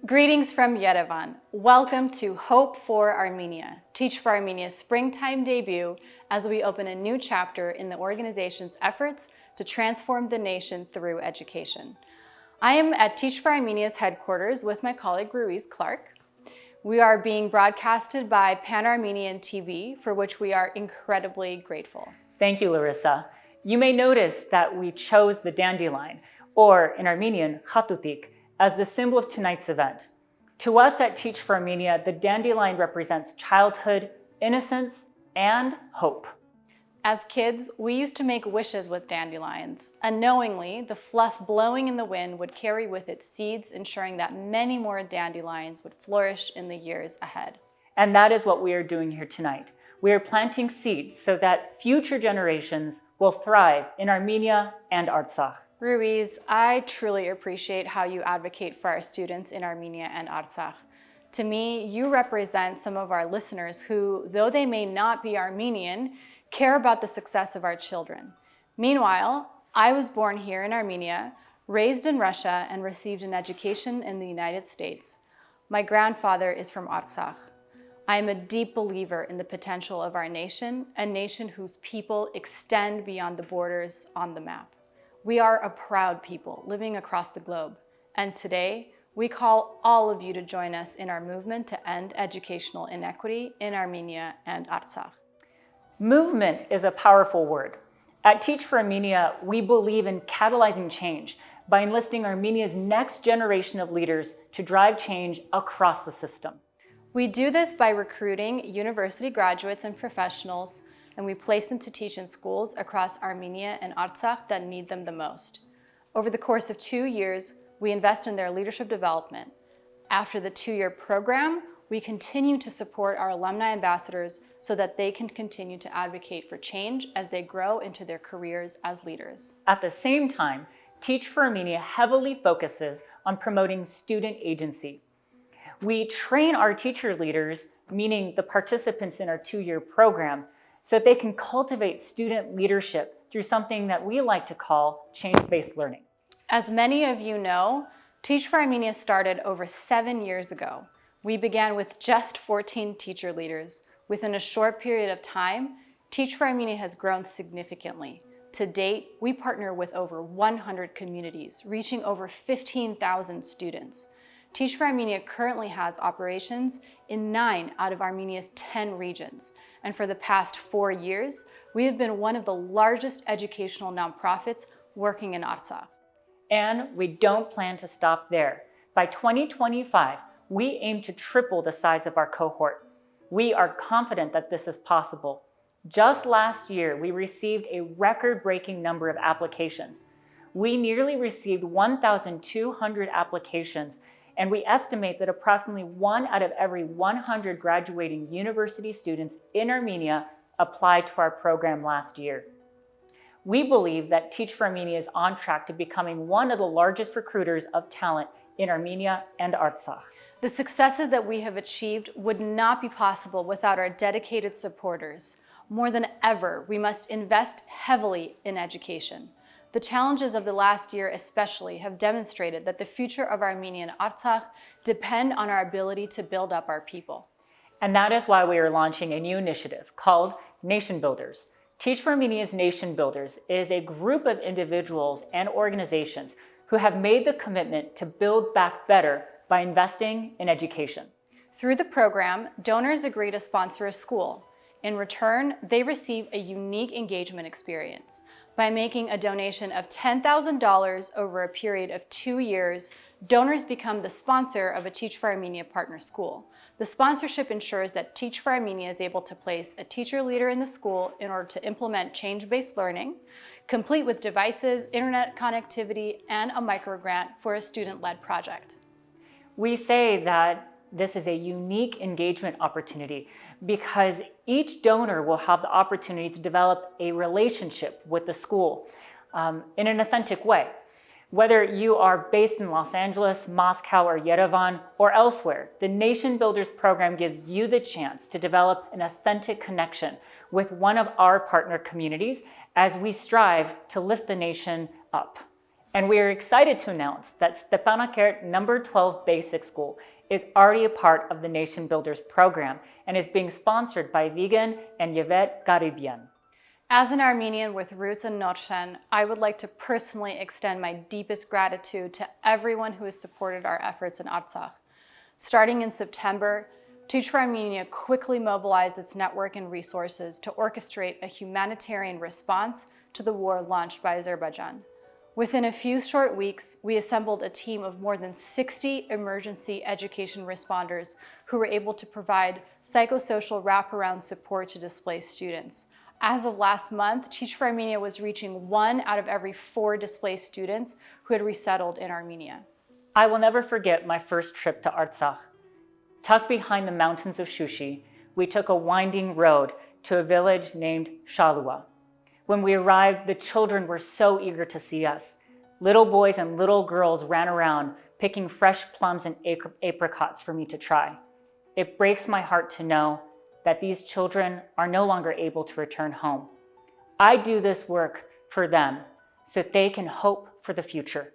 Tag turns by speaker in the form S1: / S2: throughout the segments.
S1: Greetings from Yerevan. Welcome to Hope for Armenia, Teach for Armenia's springtime debut as we open a new chapter in the organization's efforts to transform the nation through education. I am at Teach for Armenia's headquarters with my colleague Ruiz Clark. We are being broadcasted by Pan-Armenian TV, for which we are incredibly grateful.
S2: Thank you, Larissa. You may notice that we chose the dandelion, or in Armenian, khatutik, as the symbol of tonight's event. To us at Teach for Armenia, the dandelion represents childhood, innocence, and hope.
S1: As kids, we used to make wishes with dandelions. Unknowingly, the fluff blowing in the wind would carry with it seeds, ensuring that many more dandelions would flourish in the years ahead.
S2: And that is what we are doing here tonight. We are planting seeds so that future generations will thrive in Armenia and Artsakh.
S1: Ruiz, I truly appreciate how you advocate for our students in Armenia and Artsakh. To me, you represent some of our listeners who, though they may not be Armenian, care about the success of our children. Meanwhile, I was born here in Armenia, raised in Russia, and received an education in the United States. My grandfather is from Artsakh. I am a deep believer in the potential of our nation, a nation whose people extend beyond the borders on the map. We are a proud people living across the globe, and today we call all of you to join us in our movement to end educational inequity in Armenia and Artsakh.
S2: Movement is a powerful word. At Teach for Armenia, we believe in catalyzing change by enlisting Armenia's next generation of leaders to drive change across the system.
S1: We do this by recruiting university graduates and professionals, and we place them to teach in schools across Armenia and Artsakh that need them the most. Over the course of 2 years, we invest in their leadership development. After the 2-year program, we continue to support our alumni ambassadors so that they can continue to advocate for change as they grow into their careers as leaders.
S2: At the same time, Teach for Armenia heavily focuses on promoting student agency. We train our teacher leaders, meaning the participants in our 2-year program, so that they can cultivate student leadership through something that we like to call change-based learning.
S1: As many of you know, Teach for Armenia started over 7 years ago. We began with just 14 teacher leaders. Within a short period of time, Teach for Armenia has grown significantly. To date, we partner with over 100 communities, reaching over 15,000 students. Teach for Armenia currently has operations in 9 out of Armenia's 10 regions. And for the past 4 years, we have been one of the largest educational nonprofits working in Artsakh.
S2: And we don't plan to stop there. By 2025, we aim to triple the size of our cohort. We are confident that this is possible. Just last year, we received a record-breaking number of applications. We nearly received 1,200 applications, and we estimate that approximately 1 out of every 100 graduating university students in Armenia applied to our program last year. We believe that Teach for Armenia is on track to becoming one of the largest recruiters of talent in Armenia and Artsakh.
S1: The successes that we have achieved would not be possible without our dedicated supporters. More than ever, we must invest heavily in education. The challenges of the last year especially have demonstrated that the future of Armenia and Artsakh depend on our ability to build up our people.
S2: And that is why we are launching a new initiative called Nation Builders. Teach for Armenia's Nation Builders is a group of individuals and organizations who have made the commitment to build back better by investing in education.
S1: Through the program, donors agree to sponsor a school. In return, they receive a unique engagement experience. By making a donation of $10,000 over a period of 2 years, donors become the sponsor of a Teach for Armenia partner school. The sponsorship ensures that Teach for Armenia is able to place a teacher leader in the school in order to implement change-based learning, complete with devices, internet connectivity, and a microgrant for a student-led project.
S2: We say that this is a unique engagement opportunity because each donor will have the opportunity to develop a relationship with the school in an authentic way. Whether you are based in Los Angeles, Moscow, or Yerevan, or elsewhere, the Nation Builders program gives you the chance to develop an authentic connection with one of our partner communities as we strive to lift the nation up. And we are excited to announce that Stepanakert number 12 Basic School is already a part of the Nation Builders program and is being sponsored by Vigan and Yvette Garibian.
S1: As an Armenian with roots in Norshen, I would like to personally extend my deepest gratitude to everyone who has supported our efforts in Artsakh. Starting in September, Teach for Armenia quickly mobilized its network and resources to orchestrate a humanitarian response to the war launched by Azerbaijan. Within a few short weeks, we assembled a team of more than 60 emergency education responders who were able to provide psychosocial wraparound support to displaced students. As of last month, Teach for Armenia was reaching 1 out of every 4 displaced students who had resettled in Armenia.
S2: I will never forget my first trip to Artsakh. Tucked behind the mountains of Shushi, we took a winding road to a village named Shalua. When we arrived, the children were so eager to see us. Little boys and little girls ran around picking fresh plums and apricots for me to try. It breaks my heart to know that these children are no longer able to return home. I do this work for them so that they can hope for the future.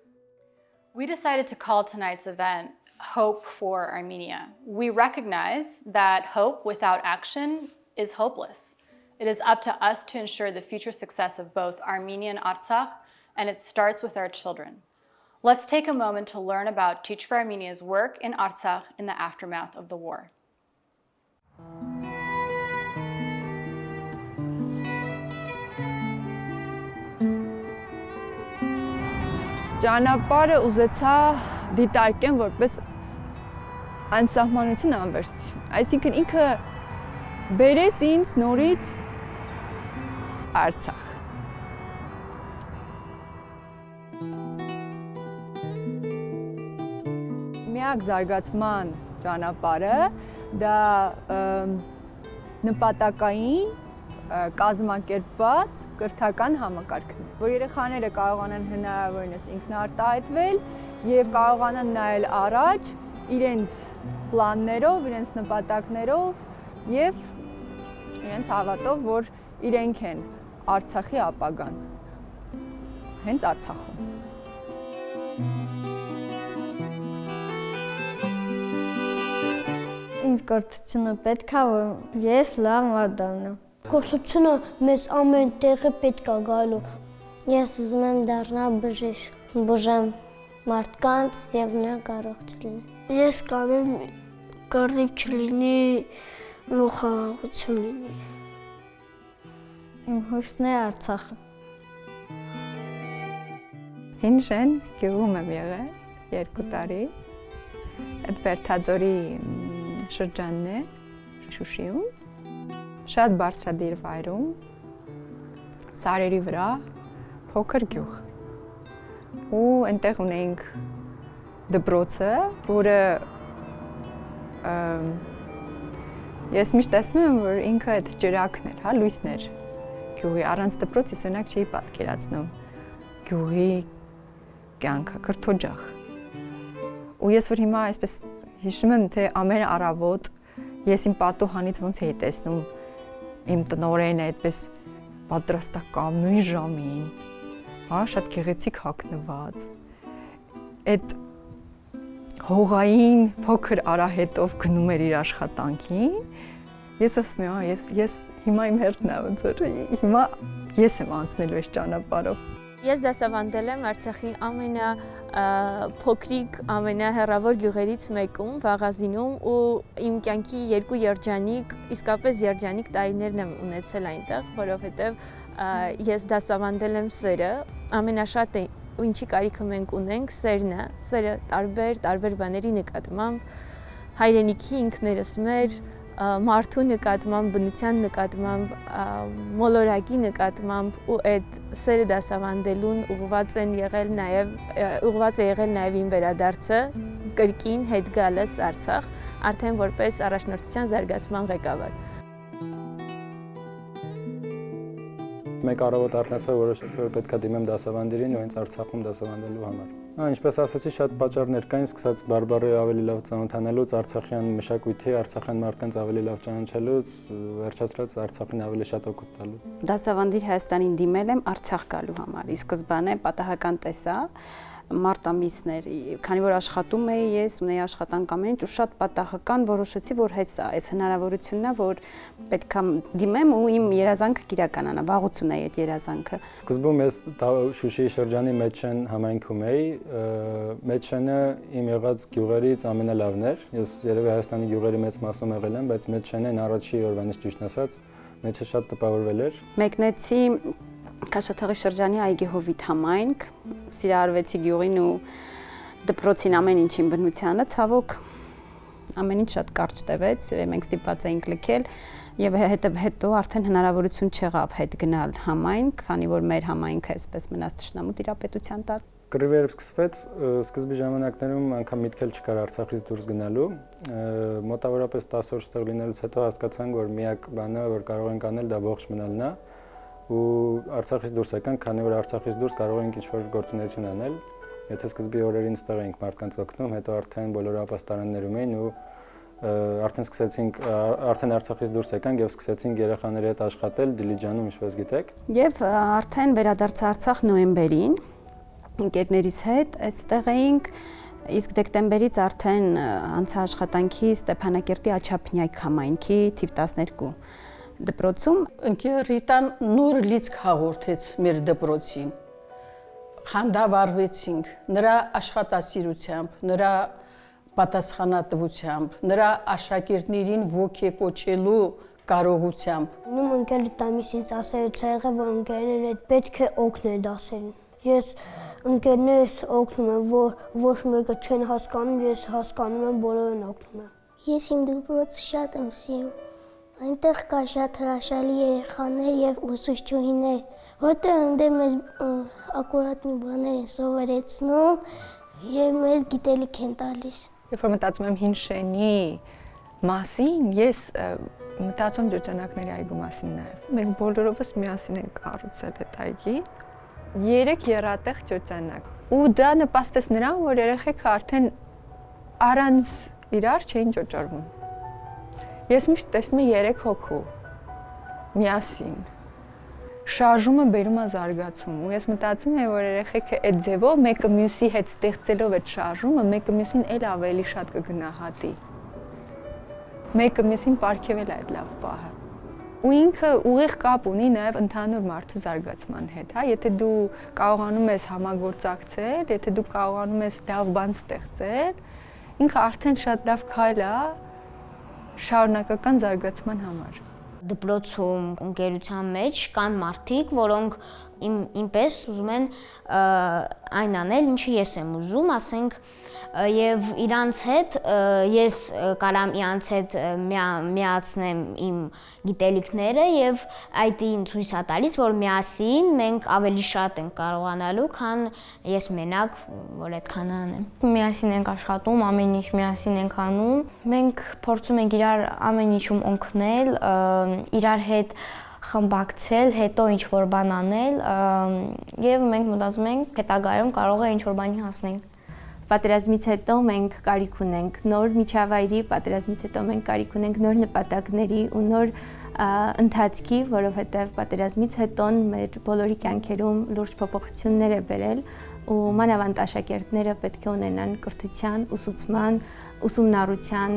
S1: We decided to call tonight's event Hope for Armenia. We recognize that hope without action is hopeless. It is up to us to ensure the future success of both Armenia and Artsakh, and it starts with our children. Let's take a moment to learn about Teach for Armenia's work in Artsakh in the aftermath of the war.
S3: Ճանապարհը ուզեցա դիտարկեմ որպես անսահմանություն անվերցություն։ Այսինքն ինքը բերեց ինձ նորից Արցախ։ Միակ զարգացման ճանապարհը դա նպատակային կազմակերպված կրթական համակարգն է, որ երեխաները կարողանան հնարավորինս ինքնարտահայտվել եւ կարողանան նայել առաջ իրենց պլաններով, իրենց նպատակներով եւ իրենց հավատով, որ իրենք են Արցախի ապագան։ Հենց Արցախում։
S4: Ինձ կրթությունը պետք է, որ ես լավ դառնամ։
S5: Կրթությունը մեզ ամեն տեղը պետք է գալու։ Ես ուզում եմ դառնալ բժիշկ, բուժեմ մարդկանց եւ նրանք առողջ լինեն։ Ես կանեմ կարծիք չլինի ու խաղաղություն լինի։
S4: Իմ հույսն է Արցախը։
S3: Հինժեն գյուղում եմ եղել 2 տարի։ Այդ Բերթաձորի շրջանն է Շուշիում, շատ բարձրադիր վայրում, սարերի վրա, փոքր գյուղ։ Ու այնտեղ ունեինք դպրոցը, որը ես միշտ տեսնում եմ, որ ինքը այդ ջրակն էր, հա, լույսն էր գյուղի, առանց դպրոց ես օրինակ չէի պատկերացնում գյուղի կյանքը, կրթօջախ։ Ու ես որ հիմա այսպես հիշում եմ, թե ամեն առավոտ ես իմ պատուհանից ոնց էի տեսնում իմ տնօրենը այդպես պատրաստական նույն ժամին, հա, շատ գեղեցիկ հագնված։ Այդ հողային փոքր արահետով գնում էր իր աշխատանքին։ Ես ասում եմ, ես հիմա իմ հերթն է ոնց որ հիմա ես եմ անցնելու այս ճանապարհով։
S6: Ես դասավանդել եմ Արցախի փոքրիկ ամենահեռավոր գյուղերից մեկում, Վաղազինում, ու իմ կյանքի 2 երջանիկ, իսկապես երջանիկ տարիներն եմ ունեցել այնտեղ, որովհետև ես դասավանդել եմ սերը, ամենաշատը ինչի կարիքը մենք ունենք, սերն է, սերը տարբեր բաների նկատմամբ, հայրենիքի ինքներս մեր, մարդու նկատմամբ, բնության նկատմամբ, մոլորակի նկատմամբ ու այդ սերը դասավանդելուն ուղղված է եղել նաև իմ վերադարձը կրկին հետ գալս Արցախ, արդեն որպես առաջնորդության զարգացման ղեկավար։
S7: Մեկ առավոտ արթնացա, որոշեցի, որ պետք է դիմեմ դասավանդերին ու հենց Արցախում դասավանդելու համար։ Ինչպես ասացի, շատ պատճառներ կային, սկսած բարբառի ավելի լավ ծանոթանալուց, արցախյան մշակույթի, արցախյան մարդկանց ավելի լավ ճանաչելուց, վերջացրած Արցախին ավելի շատ օգուտ տալու։
S8: Դասավանդիր Հայաստանին դիմել եմ Արցախ գալու համար։ Ի սկզբանե պատահական տեսա մարտ ամիսներ, քանի որ աշխատում էի ես, ունեի աշխատանք ամեն ինչ ու շատ պատահական որոշեցի, որ այս հնարավորությունն է, որ պետք է դիմեմ ու իմ երազանքը կիրականանա, վաղուց ունեի այդ երազանքը։
S7: Սկզբում ես Շուշիի շրջանի Մեջշեն համայնքում էի, Մեջշենը իմ եղած գյուղերից ամենալավն էր, ես երևի Հայաստանի գյուղերի մեծ մասում եղել եմ, բայց Մեջշենն առաջի օրվանից ճիշտ ասած, մեջը շատ տպավորվել էր։
S8: Մեկնեցի Քաշաթաղի շրջանի Այգեհովիտ համայնք, սիրահարվեցի գյուղին ու դպրոցին ամեն ինչին բնությանը, ցավոք ամեն ինչ շատ կարճ տևեց, մենք ստիպված էինք լքել եւ հետո արդեն հնարավորություն չեղավ հետ գնալ համայնք, քանի որ մեր համայնքը այսպես մնաց թշնամու տիրապետության տակ։
S7: Կռիվը սկսվեց, սկզբի ժամանակներում անգամ միտքել չկար Արցախից դուրս գնալու, մոտավորապես 10 օր ստեղ լինելուց հետո հասկացանք, որ միակ բանը, որ կարող ենք անել, դա ողջ մնալն է։ Ու Արցախից դուրս եկանք, քանի որ Արցախից դուրս կարող ենք ինչ-որ գործունեություն անել։ Եթե սկզբի օրերին ստեղ էինք մարդկանց օգնում, հետո արդեն բոլորը ապաստարաններում էին ու արդեն Արցախից դուրս եկանք եւ սկսեցինք երեխաների հետ աշխատել Դիլիջանում, ինչպես գիտեք։
S8: Եվ արդեն վերադարձա Արցախ նոյեմբերին ընկերներիս հետ, այստեղ էինք, իսկ դեկտեմբերից արդեն անցա աշխատանքի Ստեփանակերտի Աչափնյակ համայնքի թիվ 12 դպրոցում
S9: ընկեր Ռիտան նոր լիցք հաղորդեց մեր դպրոցին։ Խանդավառվեցինք նրա աշխատասիրությամբ, նրա պատասխանատվությամբ, նրա աշակերտներին ոգեկոչելու կարողությամբ։
S5: Իմ ընկերը տամիս ինձ ասելուց ա եղել, որ ընկերներն հետ պետք է օգնել դասերին։ Ես ընկերներս օգնում եմ, որ ոչ մեկը չեն հասկանում, ես հասկանում եմ, բոլորն օգնում եմ։
S10: Ես իմ դպրոցը շատ եմ սիրում։ Այնտեղ կա շատ հրաշալի երեխաներ եւ ուսուցչուհիներ, որտեղ ընդ մեզ ակուրատնի բաներ են սովորեցնում եւ մեզ գիտելիք են տալիս։
S3: Երբ որ մտածում եմ հին շենի մասին, ես մտածում եմ ջրջանակների այգու մասին նաեւ։ Մենք բոլորովս միասին ենք կառուցել այդ այգին։ 3 եռատեղ ջրջանակ։ Ու դա նպաստեց նրան, որ երեխեքը արդեն առանց իրար չէին ջոջորվում։ Ես միշտ տեսնում եմ 3 հոգու միասին։ Շարժումը բերում է զարգացում ու ես մտածում եմ, որ երեխեքը այդ ձևով մեկը մյուսի հետ ստեղծելով այդ շարժումը, մեկը մյուսին էլ ավելի շատ կգնահատի։ Մեկը մյուսին պարգևել այդ լավ պահը։ Ու ինքը ուղիղ կապ ունի նաև ընդհանուր մարդու զարգացման հետ, հա, եթե դու կարողանում ես համագործակցել, եթե դու կարողանում ես լավ բան ստեղծել, ինքը արդեն շատ լավ քայլ է շարունակական զարգացման համար։
S10: Դպրոցում ընկերության մեջ կան մարդիկ, որոնք ինպես ուզում են այն անել, ինչը ես եմ ուզում, ասենք, եւ իրանց հետ ես կարամ իրանց հետ միացնեմ իմ գիտելիքները եւ այդ ինձ ցույց է տալիս, որ միասին մենք ավելի շատ ենք կարողանալու, քան ես մենակ, որ այդքան անեմ։ Միասին ենք աշխատում, ամեն ինչ միասին ենք անում։ Մենք փորձում ենք իրար ամեն ինչում օգնել, իրար հետ խմբակցել, հետո ինչ-որ բան անել եւ մենք մտածում ենք հետագայում կարող է ինչ-որ բանի հասնենք։ Պատերազմից հետո մենք կարիք ունենք նոր միջավայրի, պատերազմից հետո մենք կարիք ունենք նոր նպատակների ու նոր ընթացքի, որովհետեւ պատերազմից հետո մեր բոլորի կյանքերում լուրջ փոփոխություններ է բերել ու մանավանդ աշակերտները պետք է ունենան կրթության, ուսուցման, ուսումնառության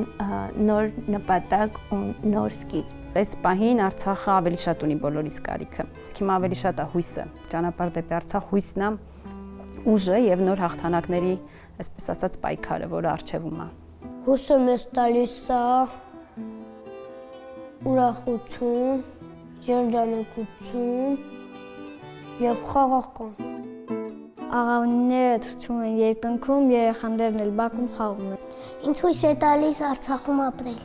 S10: նոր նպատակ ու նոր սկիզբ։
S8: Այս պահին Արցախը ավելի շատ ունի բոլորիս կարիքը։ Իսկ հիմա ավելի շատ է հույսը։ Ճանապարհ դեպի Արցախ հույսն է, ուժը եւ նոր հաղթանակների, այսպես ասած, պայքարը, որը առջևում է։
S5: Հույսը մեզ տալիս է ուրախություն, երջանկություն եւ խաղաղություն։
S4: Աղավնիները թռչում են երկնքում, երեխաներն էլ բակում խաղում են։
S10: Ինձ հույս է տալիս Արցախում ապրել։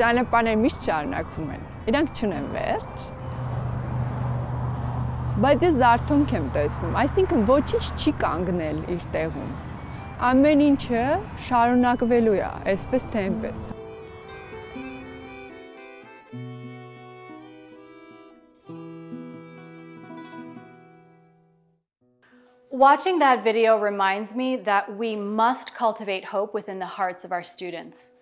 S3: Ճանապարհները միշտ շարունակվում են։ Իրանք չունեն վերջ։ Բայց ես զարթոնք եմ տեսնում, այսինքն ոչինչ չի կանգնել իր տեղում։ Ամեն ինչը շարունակվելու է, այսպես թե այնպես։
S1: Watching that video reminds me that we must cultivate hope within the hearts of our students.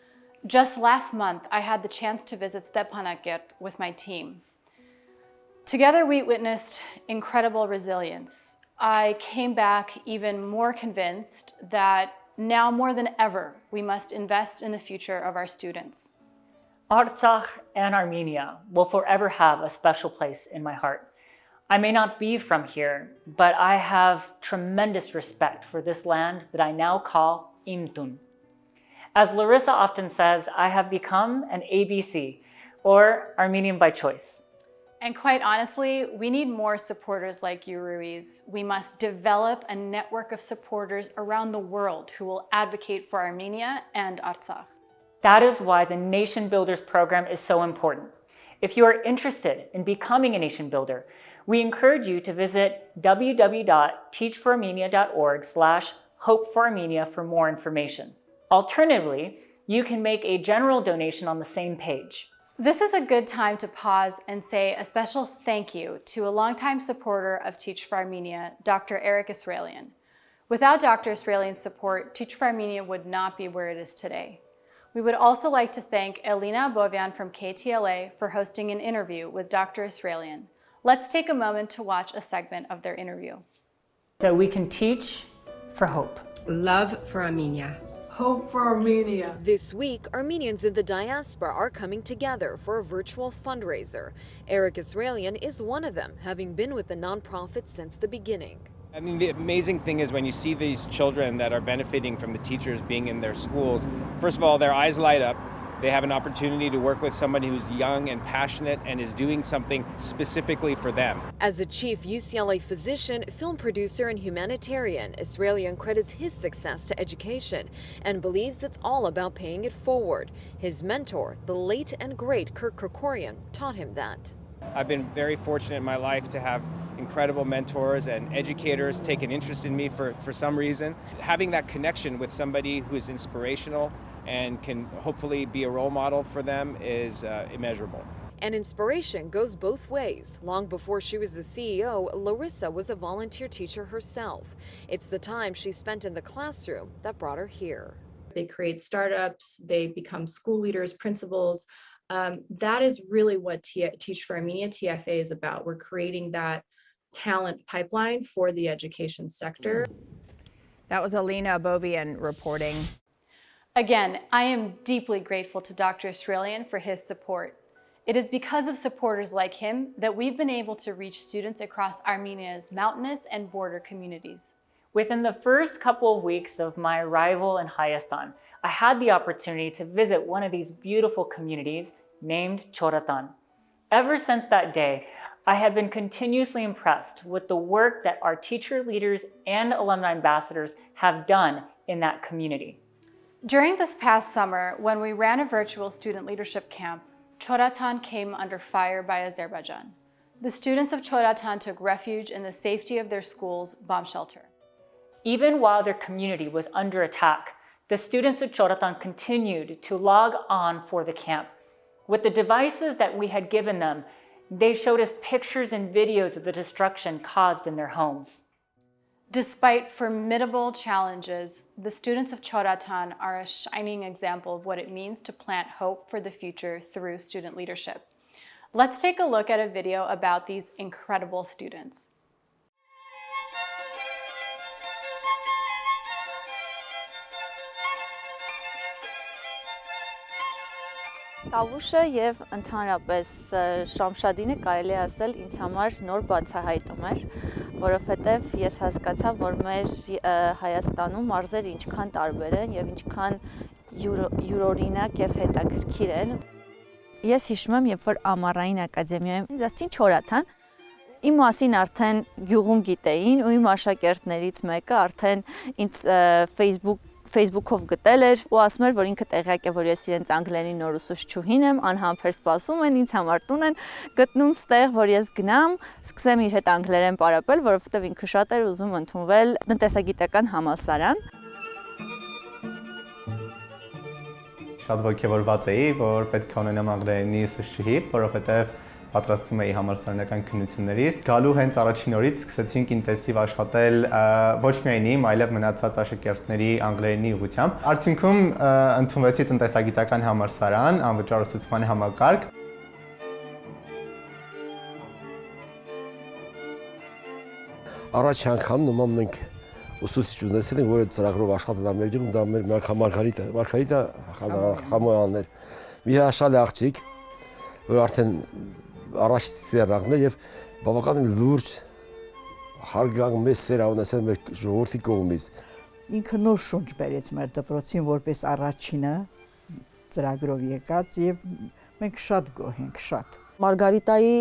S1: Just last month, I had the chance to visit Stepanakert with my team. Together, we witnessed incredible resilience. I came back even more convinced that now more than ever, we must invest in the future of our students.
S2: Artsakh and Armenia will forever have a special place in my heart. I may not be from here, but I have tremendous respect for this land that I now call Imtun. As Larissa often says, I have become an ABC, or Armenian by choice.
S1: And quite honestly, we need more supporters like you, Ruiz. We must develop a network of supporters around the world who will advocate for Armenia and Artsakh.
S2: That is why the Nation Builders program is so important. If you are interested in becoming a nation builder, we encourage you to visit www.teachforarmenia.org/hopeforarmenia for more information. Alternatively, you can make a general donation on the same page.
S1: This is a good time to pause and say a special thank you to a longtime supporter of Teach for Armenia, Dr. Erika Alikhanyan. Without Dr. Alikhanyan's support, Teach for Armenia would not be where it is today. We would also like to thank Elena Udumyan from KTLA for hosting an interview with Dr. Alikhanyan. Let's take a moment to watch a segment of their interview.
S2: So we can teach for hope.
S11: Love for Armenia.
S12: Hope for Armenia.
S13: This week, Armenians in the diaspora are coming together for a virtual fundraiser. Erika Alikhanyan is one of them, having been with the nonprofit since the beginning.
S14: I mean, the amazing thing is when you see these children that are benefiting from the teachers being in their schools, first of all, their eyes light up. They have an opportunity to work with somebody who's young and passionate and is doing something specifically for them.
S13: As a chief UCLA physician, film producer, and humanitarian, Alikhanyan credits his success to education and believes it's all about paying it forward. His mentor, the late and great Shakarian, taught him that.
S14: I've been very fortunate in my life to have incredible mentors and educators take an interest in me for some reason. Having that connection with somebody who is inspirational and can hopefully be a role model for them is immeasurable.
S13: And inspiration goes both ways. Long before she was the CEO, Larissa was a volunteer teacher herself. It's the time she spent in the classroom that brought her here.
S15: They create startups, they become school leaders, principals. That is really what Teach for Armenia, TFA, is about. We're creating that talent pipeline for the education sector.
S3: That was Elena Udumyan reporting.
S1: Again, I am deeply grateful to Dr. Alikhanyan for his support. It is because of supporters like him that we've been able to reach students across Armenia's mountainous and border communities.
S2: Within the first couple of weeks of my arrival in Hayastan, I had the opportunity to visit one of these beautiful communities named Choratan. Ever since that day, I had been continuously impressed with the work that our teacher leaders and alumni ambassadors have done in that community.
S1: During this past summer, when we ran a virtual student leadership camp, Choratan came under fire by Azerbaijan. The students of Choratan took refuge in the safety of their school's bomb shelter.
S2: Even while their community was under attack, the students of Choratan continued to log on for the camp. With the devices that we had given them, they showed us pictures and videos of the destruction caused in their homes.
S1: Despite formidable challenges, the students of Choratan are a shining example of what it means to plant hope for the future through student leadership. Let's take a look at a video about these incredible students.
S16: Տավուշը եւ ընդհանրապես Շամշադինը կարելի է ասել ինձ համար նոր բացահայտում էր, որովհետեւ ես հասկացա, որ մեր Հայաստանում մարզերը ինչքան տարբեր են եւ ինչքան յուրօրինակ եւ հետաքրքիր են։ Ես հիշում եմ, երբ որ Ամառային ակադեմիայում ինձ ասեցին Չորաթան, իմ մասին արդեն գյուղում գիտեին ու իմ աշակերտներից մեկը արդեն ինձ Facebook-ով գտել էր ու ասում էր, որ ինքը տեղյակ է, որ ես իրենց անգլերեն նոր ուսուցչուհին եմ, անհամբեր սպասում են, ինձ համար տուն են գտնում ստեղ, որ ես գնամ, սկսեմ իր հետ անգլերեն պարապել, որովհետև ինքը շատ էր ուզում ընդունվել տնտեսագիտական համալսարան։
S17: Շատ ոգևորված էի, որ պետք է ունենամ անգլերենի ուսուցչուհի, որովհետև պատրաստվում էի համալսարանական քննություններից։ Գալու հենց առաջին օրից սկսեցինք ինտենսիվ աշխատել ոչ միայն իմ, այլև մնացած աշակերտների անգլերենի ուղղությամբ։ Արդյունքում ընդունվեցի տնտեսագիտական համալսարան, անվճար ուսուցման համակարգ։
S18: Առաջ անգամ նման մենք ուսուցիչ ունեցել ենք, որը ծրագրով աշխատել է մեր գյուղում, դա մեր Մարգարիտա Խամոյանն էր։ Մի հաշալ աղջիկ, որ արդեն առաջ ծերաղն է եւ բավականին լուրջ հարգանք մեծ սեր ունեցել մեր ժողովրդի կողմից։
S19: Ինքը նոր շունչ բերեց մեր դպրոցին, որպես առաջինը ծրագրով եկած եւ մենք շատ գոհ ենք, շատ։
S20: Մարգարիտայի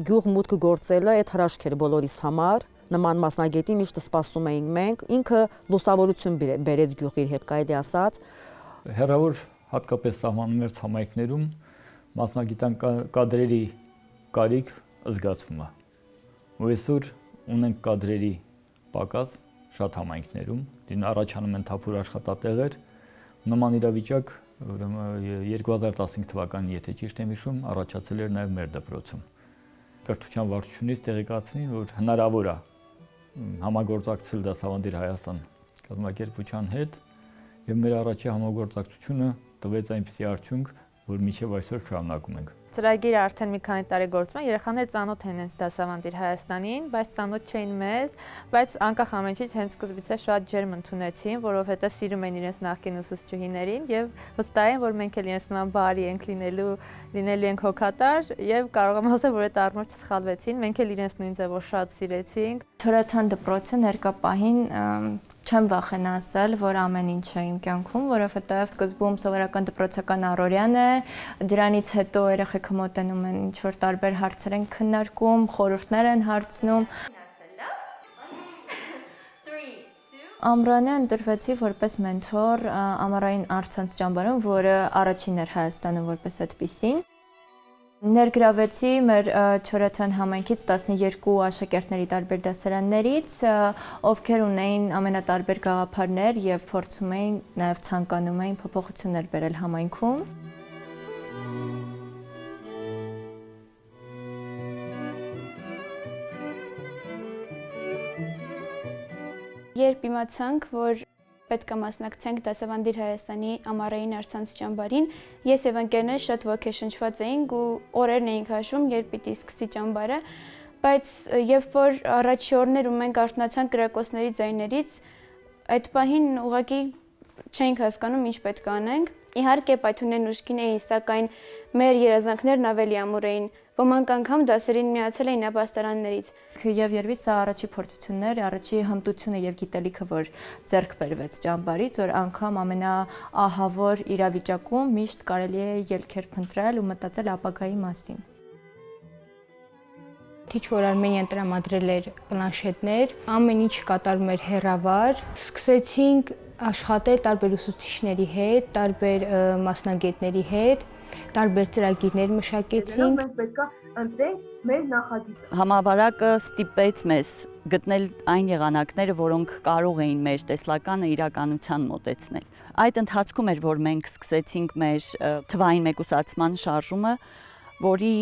S20: գյուղ մուտքը գործելը այդ հրաշք էր բոլորիս համար, նման մասնագետի միշտ սպասում էինք մենք, ինքը լուսավորություն բերեց գյուղի հետ, կարելի ասած։
S21: Հեռավոր հատկապես սահմանամերձ համայնքներում մասնագիտական կադրերի կարիք զգացվում է։ Ու այսօր ունենք կադրերի պակաս շատ համայնքներում, առաջանում են թափուր աշխատատեղեր, նման իրավիճակ 2015 թվականին, եթե ճիշտ եմ հիշում, առաջացել էր նաև մեր դպրոցում։ Կրթության վարչությունից տեղեկացրին, որ հնարավոր է համագործակցել Դասավանդիր Հայաստան կազմակերպության հետ, եւ մեր առաջի համագործակցությունը տվեց այնպիսի արդյունք, որ մինչև այսօր շարունակում ենք։
S6: Ծրագիրը արդեն մի քանի տարի գործում է, երեխաները ծանոթ են հենց Դասավանդիր Հայաստանին, բայց ծանոթ չէին մեզ, բայց անկախ ամենից հենց սկզբից է շատ ջերմ ընդունեցին, որովհետև սիրում են իրենց նախկին ուսուցչուհիներին եւ վստահ են, որ մենք էլ իրենց նման բարի ենք լինելու ենք հոգատար եւ կարող եմ ասել, որ այդ առումով չսխալվեցին, մենք էլ իրենց նույն ձևով շատ սիրեցինք։
S22: Չորաթան դպրոցը ներկա պահին չեմ վախենա ասել, որ ամեն ինչ է իմ կյանքում, որովհետև սկզբում սովորական դպրոցական առօրյան է, դրանից հետո երեխեքը մոտենում են ինչ-որ տարբեր հարցեր են քննարկում, խորհուրդներ են հարցնում։ Ամռանը ընտրվեցի որպես մենթոր ամառային առցանց ճամբարում, որը առաջինն էր Հայաստանում որպես այդպիսին։ Ներգրավեցի մեր Չորաթան համայնքից 12 աշակերտների տարբեր դասարաններից, ովքեր ունեին ամենատարբեր գաղափարներ եւ փորձում էին նաեւ ցանկանում էին փոփոխություններ բերել համայնքում։
S23: Երբ իմացանք, որ պետք է մասնակցենք Դասավանդիր Հայաստանի ամառային առցանց ճամբարին, ես եւ ընկերներս շատ ոգեշնչված էինք ու օրերն էինք հաշվում, երբ պիտի սկսի ճամբարը, բայց երբ որ առաջի օրներում մենք արթնացանք կրակոցների ձայներից, այդ պահին ուղղակի չենք հասկանում ինչ պետք է անենք։ Իհարկե պայթուններն ուշքին էին, սակայն մեր երազանքներն ավելի ամուր էին։ Ոմանք անգամ դասերին միացել էին ապաստարաններից։
S22: Եվ երևի սա առաջի փորձություններ, առաջի հմտությունը եւ գիտելիքը, որ ձեռք բերվեց ճամբարից, որ անգամ ամենաահավոր իրավիճակում միշտ կարելի է ելքեր փնտրել ու մտածել ապագայի մասին։
S24: Ինչ որ Արմենիան տրամադրել էր պլանշետներ, ամեն ինչ կատարում էր հեռավար, սկսեցինք աշխատել տարբեր ուսուցիչների հետ, տարբեր մասնագետների հետ, տարբեր ծրագիրներ մշակեցինք։
S25: Մենք պետք է ընտրենք մեր նախագիծը։
S16: Համավարակը ստիպեց մեզ գտնել այն եղանակները, որոնք կարող էին մեր տեսլականը իրականության մոտեցնել։ Այդ ընթացքում էր, որ մենք սկսեցինք մեր թվային մեկուսացման շարժումը, որի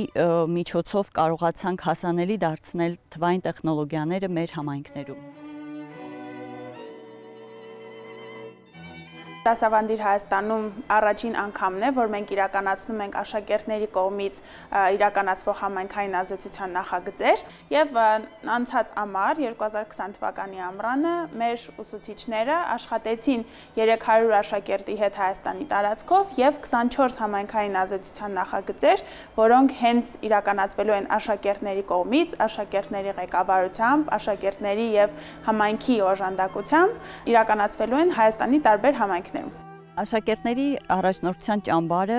S16: միջոցով կարողացանք հասանելի դարձնել թվային տեխնոլոգիաները մեր համայնքներում։
S26: Դասավանդիր Հայաստանում առաջին անգամն է, որ մենք իրականացնում ենք աշակերտների կողմից իրականացվող համայնքային ազդեցության նախագծեր եւ անցած ամառ 2020 թվականի ամռանը մեր ուսուցիչները աշխատեցին 300 աշակերտի հետ Հայաստանի տարածքով եւ 24 համայնքային ազդեցության նախագծեր, որոնք հենց իրականացվելու են աշակերտների կողմից, աշակերտների ղեկավարությամբ, աշակերտների եւ համայնքի օժանդակությամբ իրականացվելու են Հայաստանի տարբեր համայնքներում։
S16: Աշակերտների առաջնորդության ճամբարը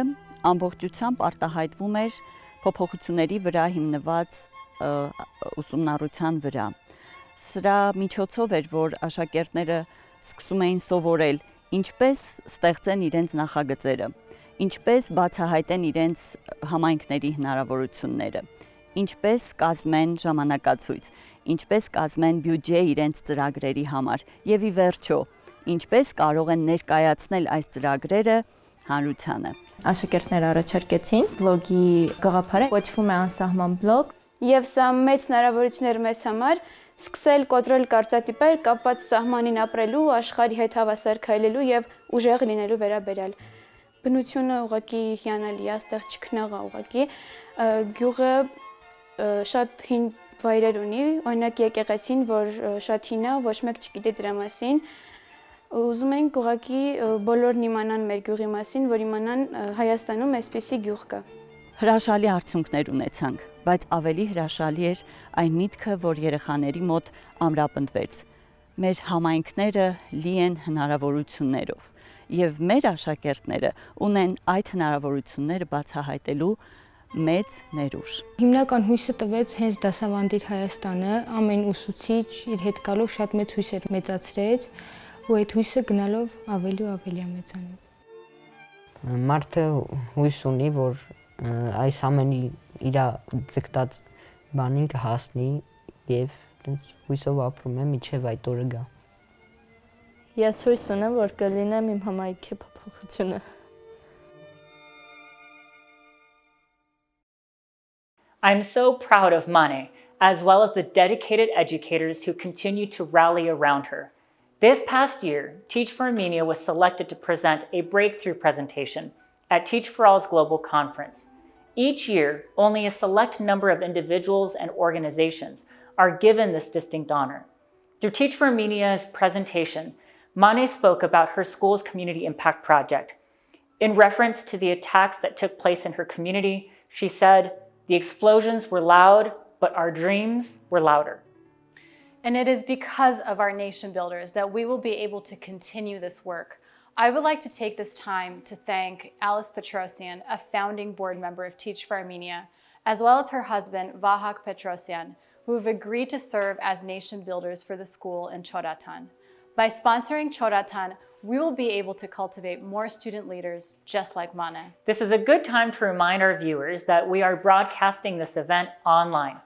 S16: ամբողջությամբ արտահայտվում էր փոփոխությունների վրա հիմնված ուսումնառության վրա։ Սրա միջոցով էր, որ աշակերտները սկսում էին սովորել ինչպես ստեղծեն իրենց նախագծերը, ինչպես բացահայտեն իրենց համայնքների հնարավորությունները, ինչպես կազմեն ժամանակացույց, ինչպես կազմեն բյուջե իրենց ծրագրերի համար եւ ի վերջո ինչպես կարող են ներկայացնել այս ծրագրերը հանրությանը։
S22: Աշակերտները առաջարկեցին բլոգի գաղափարը, կոչվում է անսահման բլոգ,
S23: Եվ սա մեծ հնարավորություններ մեզ համար սկսել կոտրել կարծրատիպեր կապված սահմանին ապրելու, աշխարհի հետ հավասար քայլելու եւ ուժեղ լինելու վերաբերյալ։ Բնությունը ուղղակի հիանալի է, այստեղ չքնաղ է ուղղակի։ Գյուղը շատ հին վայրեր ունի, օրինակ եկեղեցին, որ շատ հին է, ոչ մեկ չգիտի դրա մասին։ Ուզում ենք ուղղակի բոլորն իմանան մեր գյուղի մասին, որ իմանան Հայաստանում այսպիսի գյուղ կա։
S4: Հրաշալի արդյունքներ ունեցանք, բայց ավելի հրաշալի էր այն միտքը, որ երեխաների մոտ ամրապնդվեց։ Մեր համայնքները լի են հնարավորություններով, եւ մեր աշակերտները ունեն այդ հնարավորությունները բացահայտելու մեծ ներուժ։
S24: Հիմնական հույսը տվեց հենց դասավանդիր Հայաստանը, ամեն ուսուցիչ իր հետ գալով շատ մեծ հույսեր մեծացրեց, ու այդ հույսը գնալով ավելի ու ավելի է մեծանում։
S5: Մարդը հույս ունի, որ այս ամենի իր ձգտած բանին կհասնի եւ հույսով ապրում է մինչեւ այդ օրը գա։
S6: Ես հույս ունեմ, որ կլինեմ իմ համայնքի փոփոխությունը։
S2: I'm so proud of Mane, as well as the dedicated educators who continue to rally around her. This past year, Teach for Armenia was selected to present a breakthrough presentation at Teach for All's global conference. Each year, only a select number of individuals and organizations are given this distinct honor. Through Teach for Armenia's presentation, Mane spoke about her school's community impact project. In reference to the attacks that took place in her community, she said, "The explosions were loud, but our dreams were louder."
S1: And it is because of our nation builders that we will be able to continue this work. I would like to take this time to thank Alice Petrosyan, a founding board member of Teach for Armenia, as well as her husband, Vahak Petrosyan, who have agreed to serve as nation builders for the school in Choratan. By sponsoring Choratan, we will be able to cultivate more student leaders just like Mane.
S2: This is a good time to remind our viewers that we are broadcasting this event online.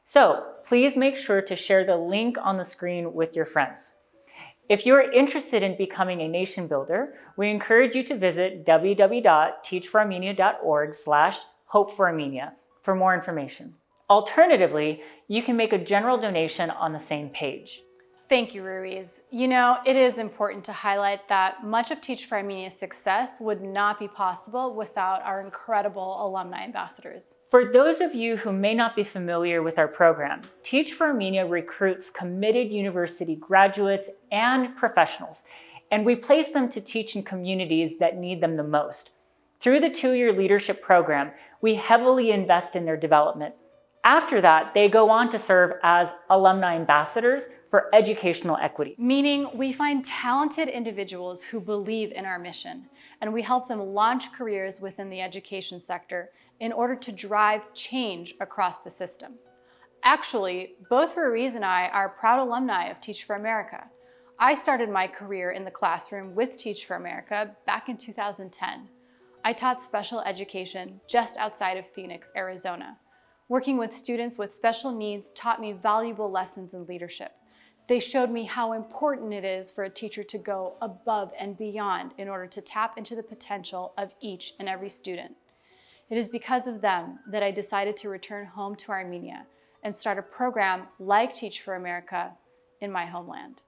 S2: So please make sure to share the link on the screen with your friends. If you're interested in becoming a nation builder, we encourage you to visit www.teachforarmenia.org/hopeforarmenia for more information. Alternatively, you can make a general donation on the same page.
S1: Thank you, Ruiz. You know, it is important to highlight that much of Teach for Armenia's success would not be possible without our incredible alumni ambassadors.
S2: For those of you who may not be familiar with our program, Teach for Armenia recruits committed university graduates and professionals, and we place them to teach in communities that need them the most. Through the 2-year leadership program, we heavily invest in their development. After that, they go on to serve as alumni ambassadors for educational equity.
S1: Meaning we find talented individuals who believe in our mission, and we help them launch careers within the education sector in order to drive change across the system. Actually, both Ruiz and I are proud alumni of Teach for America. I started my career in the classroom with Teach for America back in 2010. I taught special education just outside of Phoenix, Arizona. Working with students with special needs taught me valuable lessons in leadership. They showed me how important it is for a teacher to go above and beyond in order to tap into the potential of each and every student. It is because of them that I decided to return home to Armenia and start a program like Teach for America in my homeland.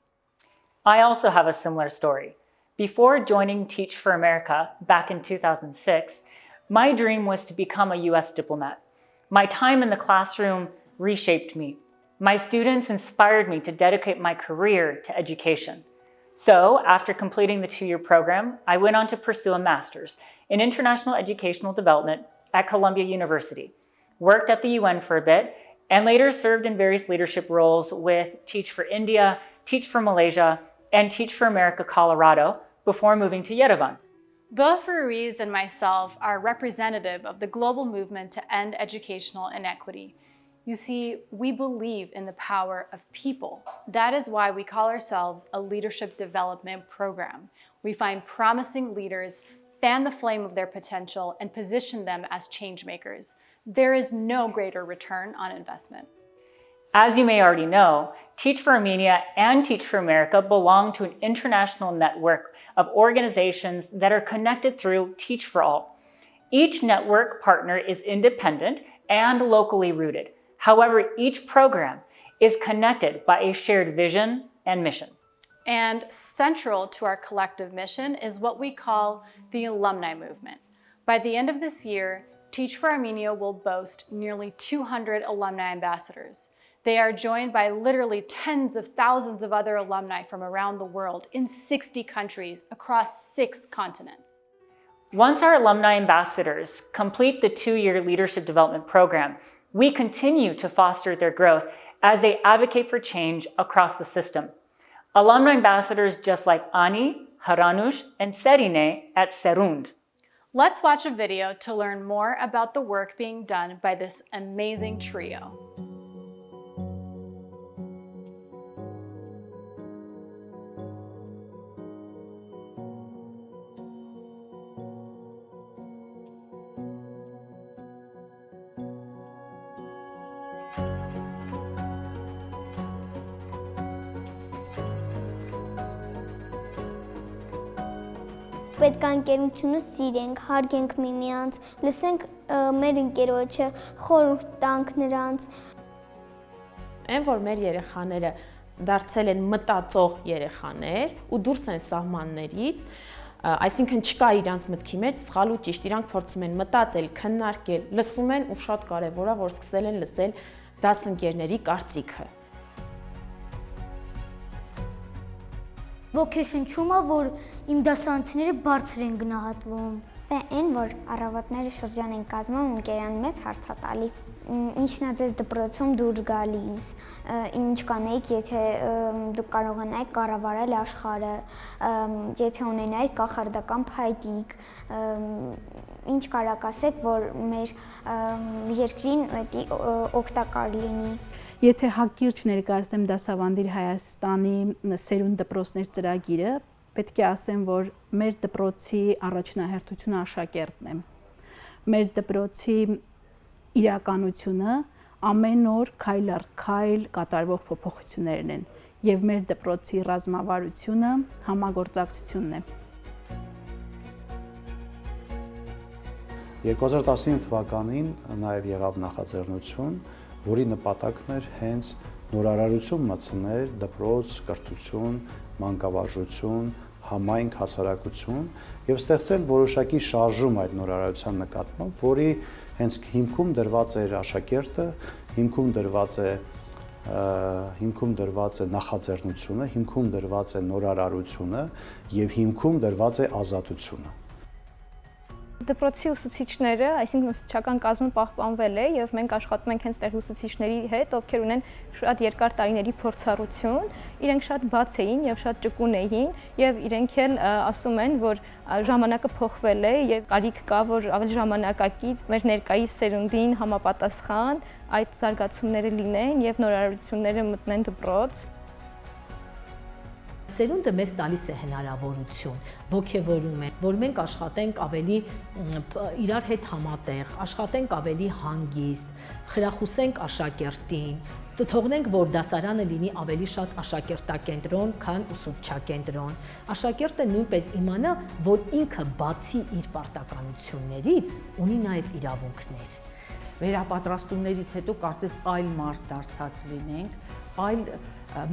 S2: I also have a similar story. Before joining Teach for America back in 2006, my dream was to become a US diplomat. My time in the classroom reshaped me. My students inspired me to dedicate my career to education. So, after completing the 2-year program, I went on to pursue a master's in international educational development at Columbia University, worked at the UN for a bit, and later served in various leadership roles with Teach for India, Teach for Malaysia, and Teach for America Colorado before moving to Yerevan.
S1: Both Ruiz and myself are representative of the global movement to end educational inequity. You see, we believe in the power of people. That is why we call ourselves a leadership development program. We find promising leaders, fan the flame of their potential, and position them as change makers. There is no greater return on investment.
S2: As you may already know, Teach for Armenia and Teach for America belong to an international network of organizations that are connected through Teach for All. Each network partner is independent and locally rooted. However, each program is connected by a shared vision and mission.
S1: And central to our collective mission is what we call the alumni movement. By the end of this year, Teach for Armenia will boast nearly 200 alumni ambassadors. They are joined by literally tens of thousands of other alumni from around the world in 60 countries across 6 continents.
S2: Once our alumni ambassadors complete the 2-year leadership development program, we continue to foster their growth as they advocate for change across the system. Alumni ambassadors just like Ani, Haranush, and Serine at Serund.
S1: Let's watch a video to learn more about the work being done by this amazing trio.
S7: Պետք է ընկերությունը սիրենք, հարգենք միմյանց, լսենք մեր ընկերոջը, խորհուրդ տանք նրանց։
S6: Այն որ մեր երեխաները դարձել են մտածող երեխաներ ու դուրս են սահմաններից, այսինքն չկա իրանց մտքի մեջ սխալ ու ճիշտ, իրանք փորձում են մտածել, քննարկել, լսում են ու շատ կարևոր է, որ սկսել են լսել դասընկերների կարծիքը։
S7: Ոգեշնչումը, որ իմ դասարանցիները բարձր են գնահատվում։ Դե այն, որ առավոտները շրջան են կազմում ընկերան մեզ հարցատալի։ Ինչն է ձեզ դպրոցում դուրս գալիս, ինչ կանեիք, եթե դուք կարողանայիք կառավարել աշխարհը, եթե ունենայիք կախարդական փայտիկ, ինչ կարաք ասեք, որ մեր երկրին օգտակար լինի։
S8: Եթե հակիրճ ներկայացնեմ դասավանդիր Հայաստանի սերունդ դպրոցներ ծրագիրը, պետք է ասեմ, որ մեր դպրոցի առաջնահերթությունը աշակերտն է։ Մեր դպրոցի իրականությունը ամեն օր քայլ առ քայլ կատարվող փոփոխություններն են, եւ մեր դպրոցի ռազմավարությունը համագործակցությունն է։
S9: 2019 թվականին նաև եղավ նախաձեռնություն, որի նպատակն էր հենց նորարարություն մտցնել դպրոց, կրթություն, մանկավարժություն, համայնք, հասարակություն եւ ստեղծել որոշակի շարժում այդ նորարարության նկատմամբ, որի հենց հիմքում դրված էր աշակերտը, հիմքում դրված է նախաձեռնությունը, հիմքում դրված է նորարարությունը եւ հիմքում դրված է ազատությունը։
S10: Դպրոցի ուսուցիչները, այսինքն ուսուցչական կազմը պահպանվել է եւ մենք աշխատում ենք հենց տեղ ուսուցիչների հետ, ովքեր ունեն շատ երկար տարիների փորձառություն, իրենք շատ բաց էին եւ շատ ճկուն էին եւ իրենք էլ ասում են, որ ժամանակը փոխվել է եւ կարիք կա, որ ավելի ժամանակակից մեր ներկայիս սերունդին համապատասխան այդ զարգացումները լինեն եւ նորարարությունները մտնեն դպրոց։
S11: Սերունդը մեզ տալիս է հնարավորություն, ոգևորում է, որ մենք աշխատենք ավելի իրար հետ համատեղ, աշխատենք ավելի հանգիստ, խրախուսենք աշակերտին, թողնենք, որ դասարանը լինի ավելի շատ աշակերտակենտրոն, քան ուսուցչակենտրոն։ Աշակերտը նույնպես իմանա, որ ինքը բացի իր պարտականություններից ունի նաև իրավունքներ։
S12: Վերապատրաստումներից հետո կարծես այլ մարդ դարձած լինենք, այլ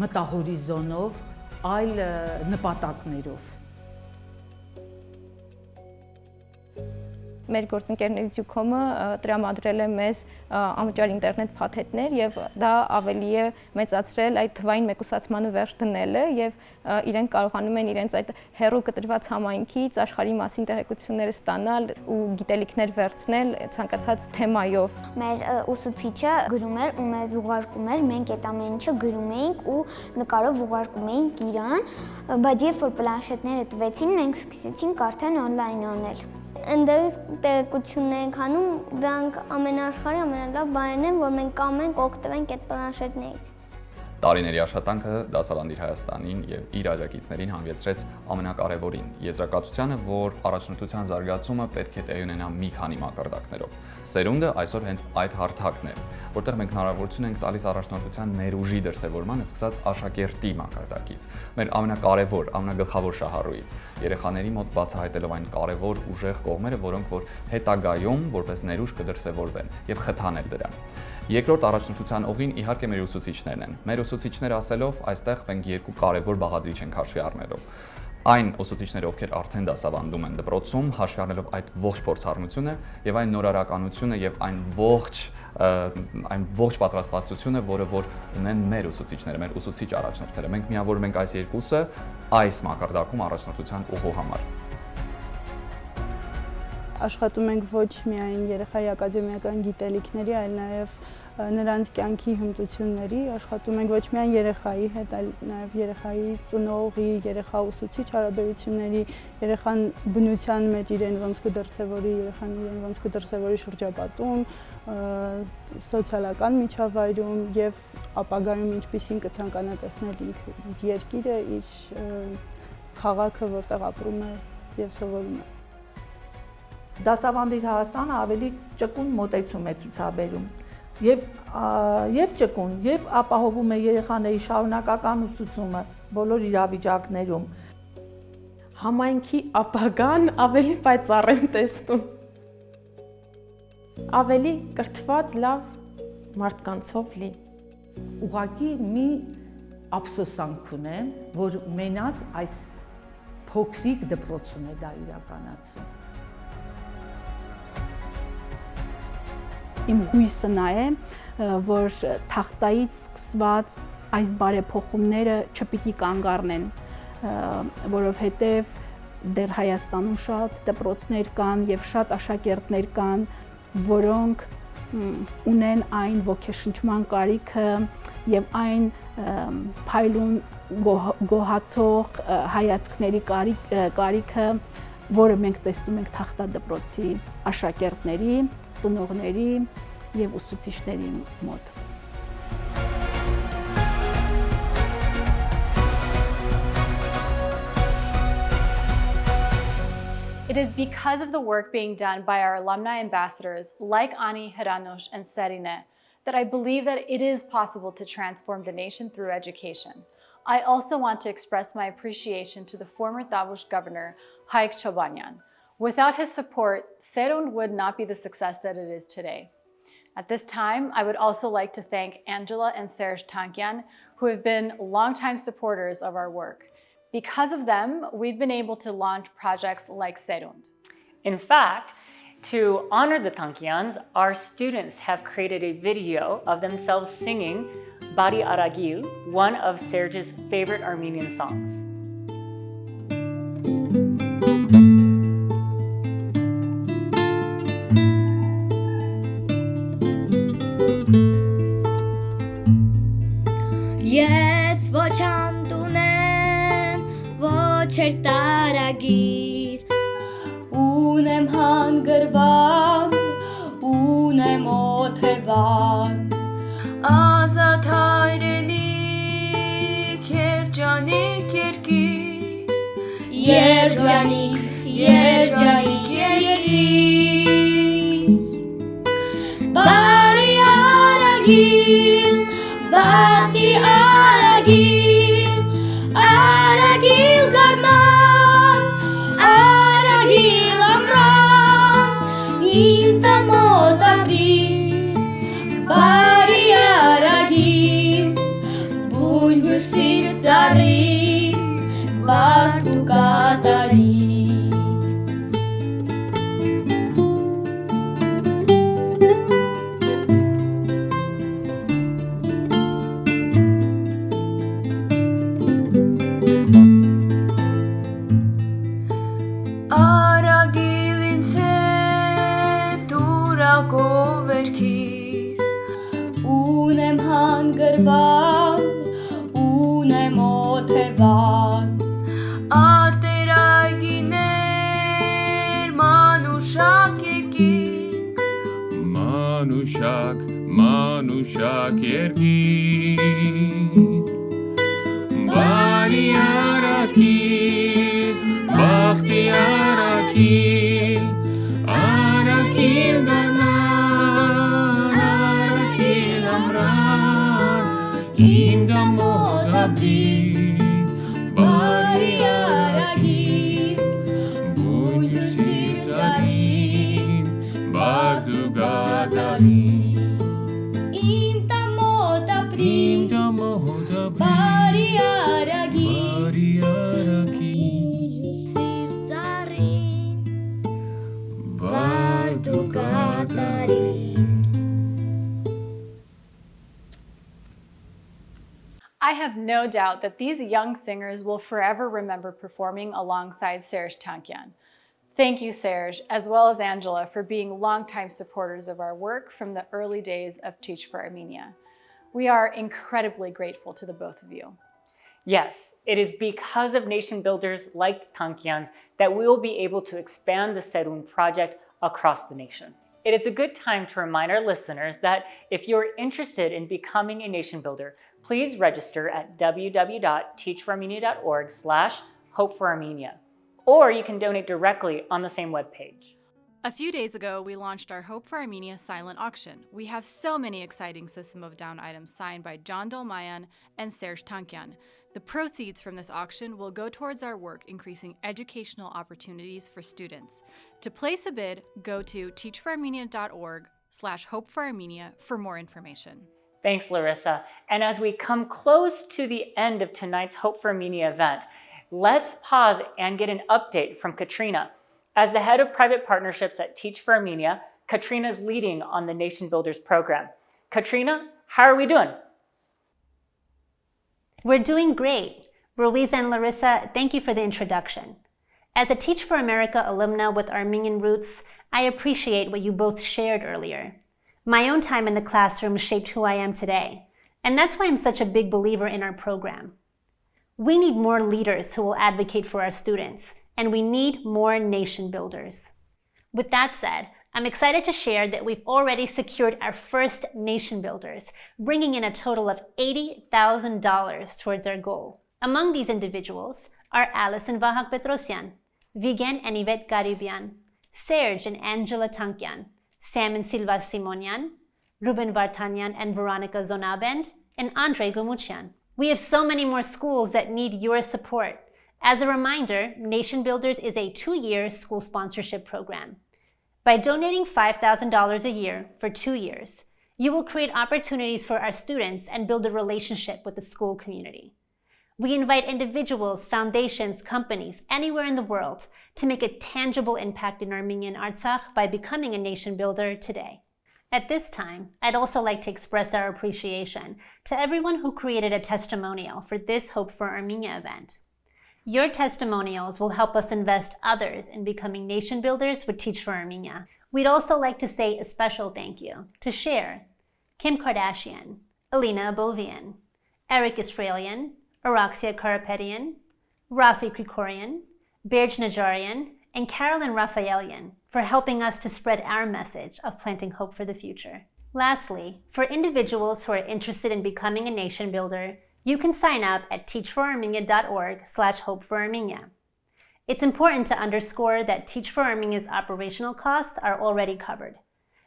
S12: մտահորիզոնով, այլ նպատակներով։
S10: Մեր գործընկերներից Յուքոմը տրամադրել է մեզ անվճար ինտերնետ փաթեթներ եւ դա ավելի է մեծացրել այդ թվային մեկուսացմանը վերջ դնելը եւ իրենք կարողանում են իրենց այդ հեռու կտրված համայնքից աշխարհի մասին տեղեկությունները ստանալ ու գիտելիքներ վերցնել ցանկացած թեմայով։
S7: Մեր ուսուցիչը գրում էր ու մեզ ուղարկում էր, մենք այդ ամեն ինչը գրում էինք ու նկարով ուղարկում էինք իրան, բայց երբ որ պլանշետները տվեցին, մենք սկսեցինք արդեն on-line անել։ Ընդդեմ տեղեկություններ ենք անում, դրանք ամենաաշխարհի ամենալավ բաներն են, որ մենք կամենք օգտվենք այդ պլանշետներից։
S3: Տարիների աշխատանքը դասավանդիր Հայաստանին եւ իր աջակիցներին հանգեցրեց ամենակարևորին՝ եզրակացությանը, որ առաջնորդության զարգացումը պետք է տեղի ունենա մի քանի մակարդակներով։ Սերունդը այսօր հենց այդ հարթակն է, որտեղ մենք հնարավորություն ենք տալիս առաջնորդության ներուժի դրսևորմանը սկսած աշակերտի մակարդակից, մեր ամենակարևոր, ամենագլխավոր շահառուից, երեխաների մոտ բացահայտելով այն կարևոր ուժեղ կողմերը, որոնք որ հետագայում որպես ներուժ կդրսևորվեն եւ խթանել դրան։ Երկրորդ առաջնորդության ուղին իհարկե մեր ուսուցիչներն են։ Մեր ուսուցիչներ ասելով, այստեղ մենք երկու կարևոր բաղադրիչ ենք հաշվի առնելով։ Այն ուսուցիչները, ովքեր արդեն դասավանդում են դպրոցում, հաշվի առնելով այդ ողջ փորձառնությունը եւ այն նորարարականությունը եւ այն ողջ պատրաստվածությունը, որը որ ունեն մեր ուսուցիչները, մեր ուսուցիչ առաջնորդները։ Մենք միավորում ենք այս երկուսը այս մակարդակում առաջնորդության ուղու համար։
S13: Աշխատում ենք ոչ միայն երեխայի ակադեմիական գիտելիքների, այլ նաև նրանց կյանքի հմտությունների, աշխատում ենք ոչ միայն երեխայի հետ, այլ նաև երեխայի ծնողի, երեխա ուսուցիչ հարաբերությունների, երեխան բնության մեջ իրեն ոնց կդրսևորի, երեխան իրեն ոնց կդրսևորի շրջապատում, սոցիալական միջավայրում եւ ապագայում ինչպիսին կցանկանա տեսնել ինքը երկիրը, իր քաղաքը, որտեղ ապրում է եւ սովորում է։
S12: Դասավանդիր Հայաստանը ավելի ճկուն մոտեցում է ցուցաբերում եւ ճկուն եւ ապահովում է երեխաների շարունակական ուսուցումը բոլոր իրավիճակներում։
S14: Համայնքի ապագան ավելի պայծառ եմ տեսնում։ Ավելի կրթված լավ մարդկանցով լի։
S12: Ուղղակի մի ափսոսանք ունեմ, որ մենակ այս փոքրիկ դպրոցում է դա իրականացվում։
S8: Իմ հույսը նա է, որ թախտայից սկսված այս բարեփոխումները չպիտի կանգ առնեն, որովհետև դեռ Հայաստանում շատ դպրոցներ կան եւ շատ աշակերտներ կան, որոնք ունեն այն ոգեշնչման կարիքը եւ այն փայլուն գոհացող հայացքների կարիքը, որը մենք տեսնում ենք թախտադպրոցի աշակերտների, ծնողների եւ ուսուցիչների մոտ։
S1: It is because of the work being done by our alumni ambassadors like Ani, Hranos, and Serine that I believe that it is possible to transform the nation through education. I also want to express my appreciation to the former Tavush governor, Hasmik Aghabekyan. Without his support, Serund would not be the success that it is today. At this time, I would also like to thank Angela and Serge Tankyan, who have been longtime supporters of our work. Because of them, we've been able to launch projects like Serund.
S2: In fact, to honor the Tankyans, our students have created a video of themselves singing Bari Aragil, one of Serge's favorite Armenian songs.
S15: Ես ոչ անտունեմ, ոչ էր տարագիր,
S17: ունեմ հանգրվան, ունեմ օթևան, ազատ հայրենիք, երջանիկ երկիր,
S15: երջանիկ, երջանիկ երկիր, բարի արագիլ, բախտի արագիլ, արագիլ գարնան, արագիլ ամրան, իմ տամոտ ապրիլ, բարի արագիլ, բույն հյուսիր ծառին, բարդ ու կատարի։
S17: Ունեմ հանգրվան, ունեմ օթևան, արտերագիներ, մանուշակ երկինք,
S18: մանուշակ երկինք,
S1: I have no doubt that these young singers will forever remember performing alongside Sergey Khamperyan. Thank you, Serge, as well as Angela, for being longtime supporters of our work from the early days of Teach for Armenia. We are incredibly grateful to the both of you.
S2: Yes, it is because of nation builders like Khamperyan's that we will be able to expand the Serun project across the nation. It is a good time to remind our listeners that if you're interested in becoming a nation builder, please register at www.teachforarmenia.org/hopeforarmenia, or you can donate directly on the same webpage.
S1: A few days ago, we launched our Hope for Armenia silent auction. We have so many exciting System of a Down items signed by John Dolmayan and Serge Khamperyan. The proceeds from this auction will go towards our work increasing educational opportunities for students. To place a bid, go to teachforarmenia.org/hopeforarmenia for more information.
S2: Thanks, Larissa. And as we come close to the end of tonight's Hope for Armenia event, let's pause and get an update from Katrina. As the head of private partnerships at Teach for Armenia, Katrina is leading on the Nation Builders program. Katrina, how are we doing?
S18: We're doing great. Ruiz and Larissa, thank you for the introduction. As a Teach for America alumna with Armenian roots, I appreciate what you both shared earlier. My own time in the classroom shaped who I am today, and that's why I'm such a big believer in our program. We need more leaders who will advocate for our students, and we need more nation builders. With that said, I'm excited to share that we've already secured our first nation builders, bringing in a total of $80,000 towards our goal. Among these individuals are Alison Vahak Petrosyan, Vigen and Yvette Garibian, Serge and Angela Khamperyan, Sam and Silva Simonian, Ruben Vartanyan and Veronica Zonabend, and Andrei Gumuchian. We have so many more schools that need your support. As a reminder, Nation Builders is a 2-year school sponsorship program. By donating $5,000 a year for 2 years, you will create opportunities for our students and build a relationship with the school community. We invite individuals, foundations, companies, anywhere in the world to make a tangible impact in Armenia and Artsakh by becoming a nation builder today. At this time, I'd also like to express our appreciation to everyone who created a testimonial for this Hope for Armenia event. Your testimonials will help us invest others in becoming nation builders with Teach for Armenia. We'd also like to say a special thank you to Cher, Kim Kardashian, Elena Udumyan, Eric Australian, Araxia Karapetian, Rafi Krikorian, Berj Najarian, and Carolyn Raphaelian for helping us to spread our message of planting hope for the future. Lastly, for individuals who are interested in becoming a nation builder, you can sign up at teachforarmenia.org/hopeforarmenia. It's important to underscore that Teach for Armenia's operational costs are already covered.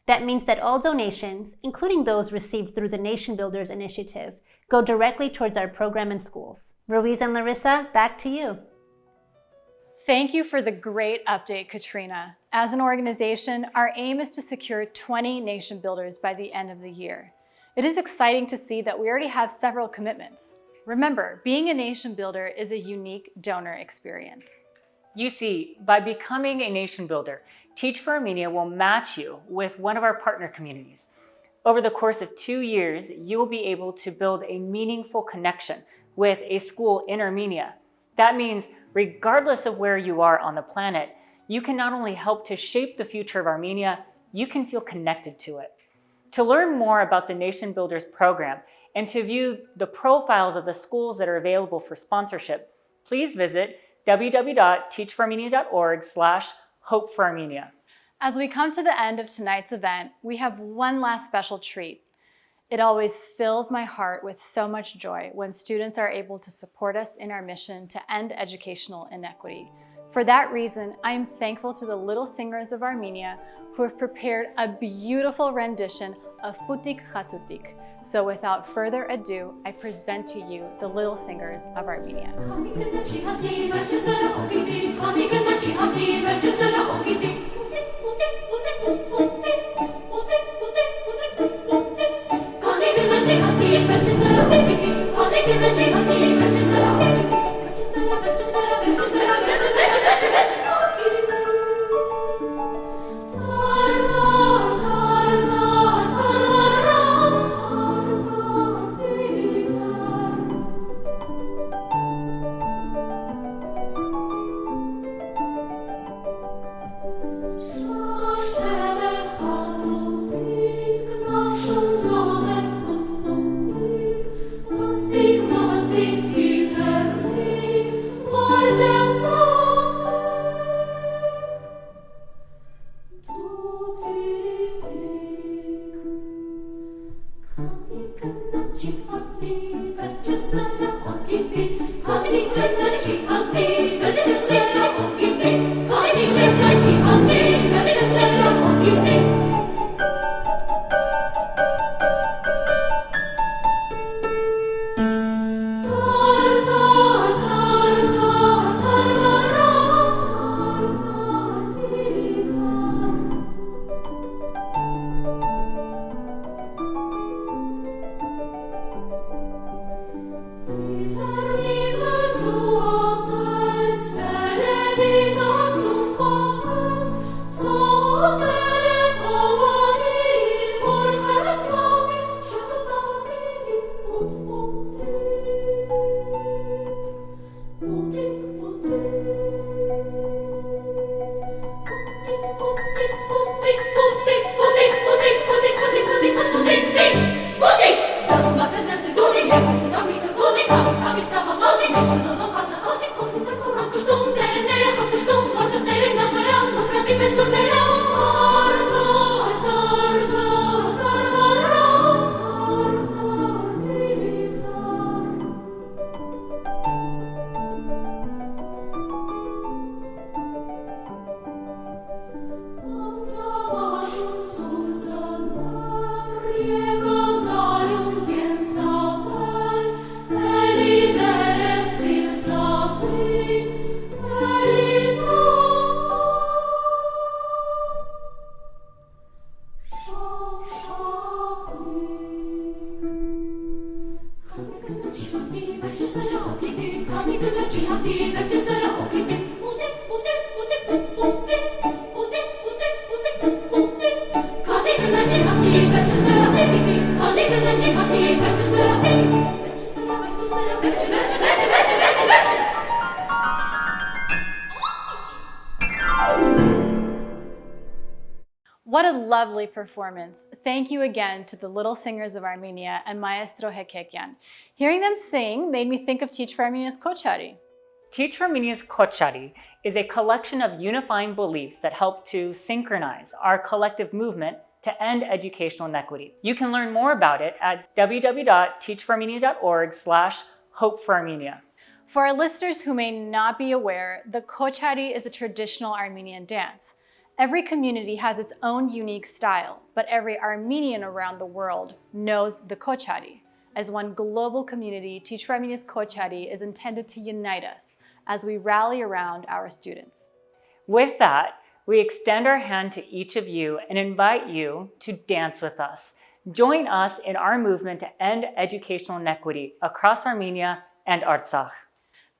S18: That means that all donations, including those received through the Nation Builders Initiative, go directly towards our program and schools. Ruiz and Larissa, back to you.
S1: Thank you for the great update, Katrina. As an organization, our aim is to secure 20 nation builders by the end of the year. It is exciting to see that we already have several commitments. Remember, being a nation builder is a unique donor experience.
S2: You see, by becoming a nation builder, Teach for Armenia will match you with one of our partner communities. Over the course of 2 years, you will be able to build a meaningful connection with a school in Armenia. That means regardless of where you are on the planet, you can not only help to shape the future of Armenia, you can feel connected to it. To learn more about the Nation Builders program and to view the profiles of the schools that are available for sponsorship, please visit www.teachforarmenia.org/hopeforarmenia.
S1: As we come to the end of tonight's event, we have one last special treat. It always fills my heart with so much joy when students are able to support us in our mission to end educational inequity. For that reason, I am thankful to the Little Singers of Armenia who have prepared a beautiful rendition of Putik Khatutik. So without further ado, I present to you the Little Singers of Armenia. What a lovely performance. Thank you again to the Little Singers of Armenia and Maestro Hekekyan. Hearing them sing made me think of Teach for Armenia's Kochari.
S2: Teach for Armenia's Kochari is a collection of unifying beliefs that help to synchronize our collective movement to end educational inequity. You can learn more about it at www.teachforarmenia.org/hopeforarmenia.
S1: For our listeners who may not be aware, the Kochari is a traditional Armenian dance. Every community has its own unique style, but every Armenian around the world knows the Kochari. As one global community, Teach for Armenia's Kochari is intended to unite us as we rally around our students.
S2: With that, we extend our hand to each of you and invite you to dance with us. Join us in our movement to end educational inequity across Armenia and Artsakh.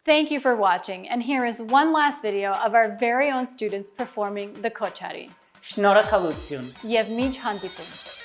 S1: Thank you for watching, and here is one last video of our very own students performing the Kochari.
S2: Շնորհակալություն.
S1: Եվ միջ հանդիպում։